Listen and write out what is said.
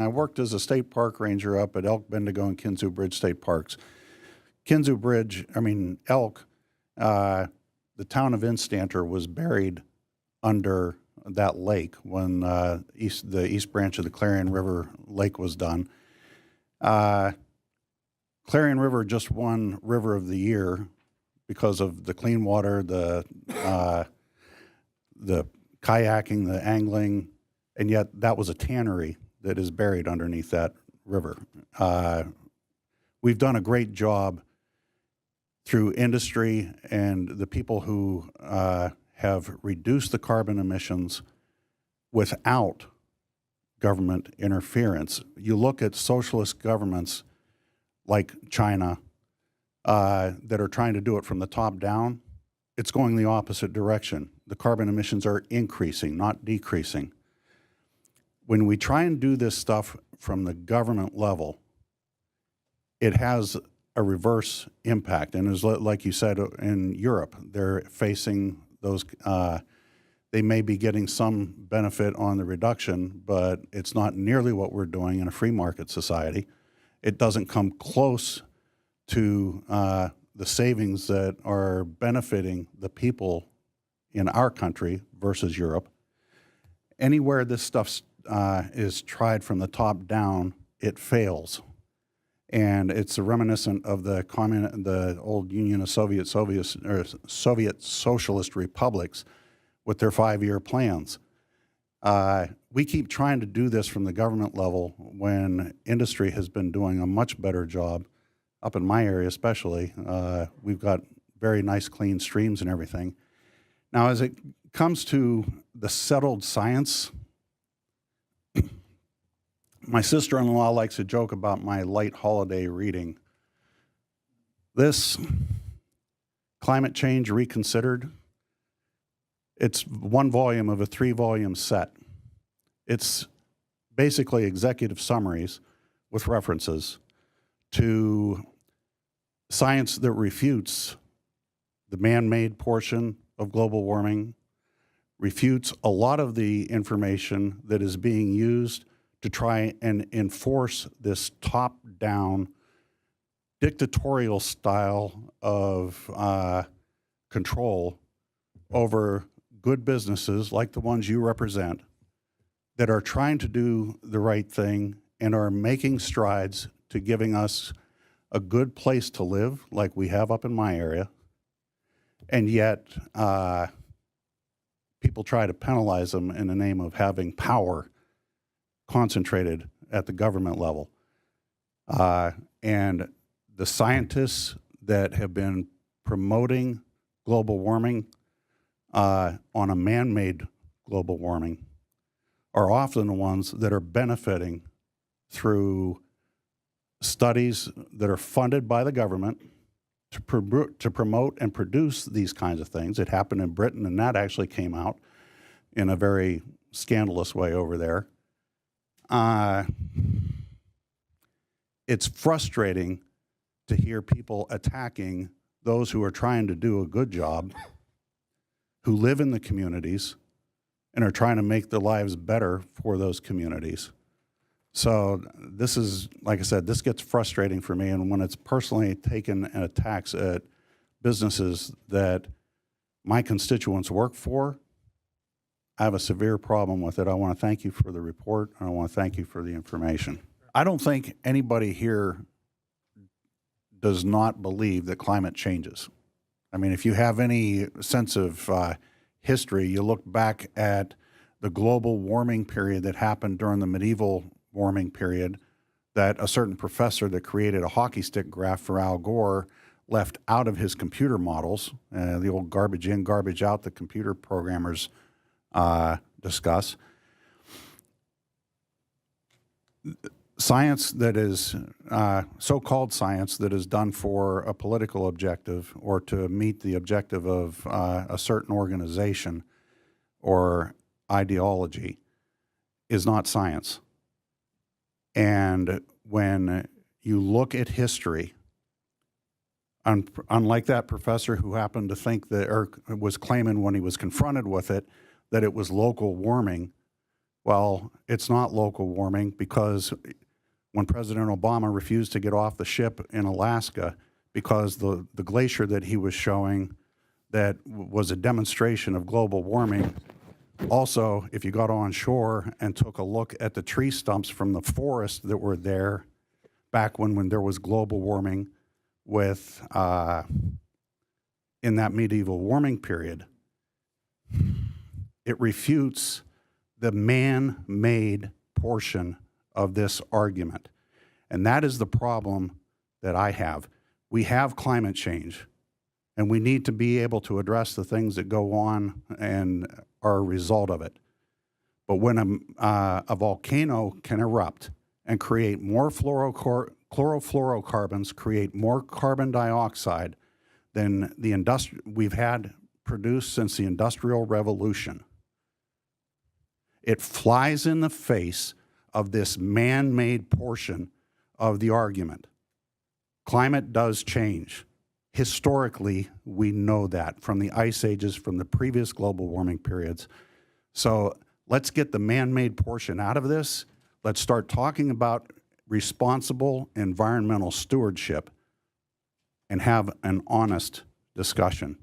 I worked as a state park ranger up at Elk, Bendigo, and Kinzua Bridge State Parks. Kinzua Bridge, Elk, the town of Instanter was buried under that lake when the east branch of the Clarion River Lake was done. Clarion River just won River of the Year because of the clean water, the kayaking, the angling, and yet that was a tannery that is buried underneath that river. We've done a great job through industry and the people who have reduced the carbon emissions without government interference. You look at socialist governments like China that are trying to do it from the top down, it's going the opposite direction. The carbon emissions are increasing, not decreasing. When we try and do this stuff from the government level, it has a reverse impact. And as like you said, in Europe, they're facing those, they may be getting some benefit on the reduction, but it's not nearly what we're doing in a free market society. It doesn't come close to the savings that are benefiting the people in our country versus Europe. Anywhere this stuff is tried from the top down, it fails. And it's reminiscent of the old Union of Soviet Socialist Republics with their 5-year plans. We keep trying to do this from the government level when industry has been doing a much better job. Up in my area especially, we've got very nice clean streams and everything. Now as it comes to the settled science, my sister-in-law likes to joke about my light holiday reading. This Climate Change Reconsidered, it's one volume of a 3-volume set. It's basically executive summaries with references to science that refutes the man-made portion of global warming, refutes a lot of the information that is being used to try and enforce this top-down dictatorial style of control over good businesses like the ones you represent that are trying to do the right thing and are making strides to giving us a good place to live like we have up in my area. And yet people try to penalize them in the name of having power concentrated at the government level. And the scientists that have been promoting global warming on a man-made global warming are often the ones that are benefiting through studies that are funded by the government to promote and produce these kinds of things. It happened in Britain, and that actually came out in a very scandalous way over there. It's frustrating to hear people attacking those who are trying to do a good job, who live in the communities and are trying to make their lives better for those communities. So this is, like I said, this gets frustrating for me, and when it's personally taken and attacks at businesses that my constituents work for, I have a severe problem with it. I want to thank you for the report, and I want to thank you for the information. I don't think anybody here does not believe that climate changes. I mean, if you have any sense of history, you look back at the global warming period that happened during the medieval warming period, that a certain professor that created a hockey stick graph for Al Gore left out of his computer models, the old garbage in, garbage out that computer programmers discuss. Science that is, so-called science that is done for a political objective or to meet the objective of a certain organization or ideology is not science. And when you look at history, unlike that professor who happened to think that, or was claiming when he was confronted with it, that it was local warming, Well, it's not local warming because when President Obama refused to get off the ship in Alaska because the glacier that he was showing that was a demonstration of global warming. Also, if you got on shore and took a look at the tree stumps from the forest that were there back when there was global warming with in that medieval warming period, it refutes the man-made portion of this argument. And that is the problem that I have. We have climate change, and we need to be able to address the things that go on and are a result of it. But when a volcano can erupt and create more chlorofluorocarbons, create more carbon dioxide than we've had produced since the Industrial Revolution, it flies in the face of this man-made portion of the argument. Climate does change. Historically, we know that from the ice ages, from the previous global warming periods. So let's get the man-made portion out of this. Let's start talking about responsible environmental stewardship and have an honest discussion.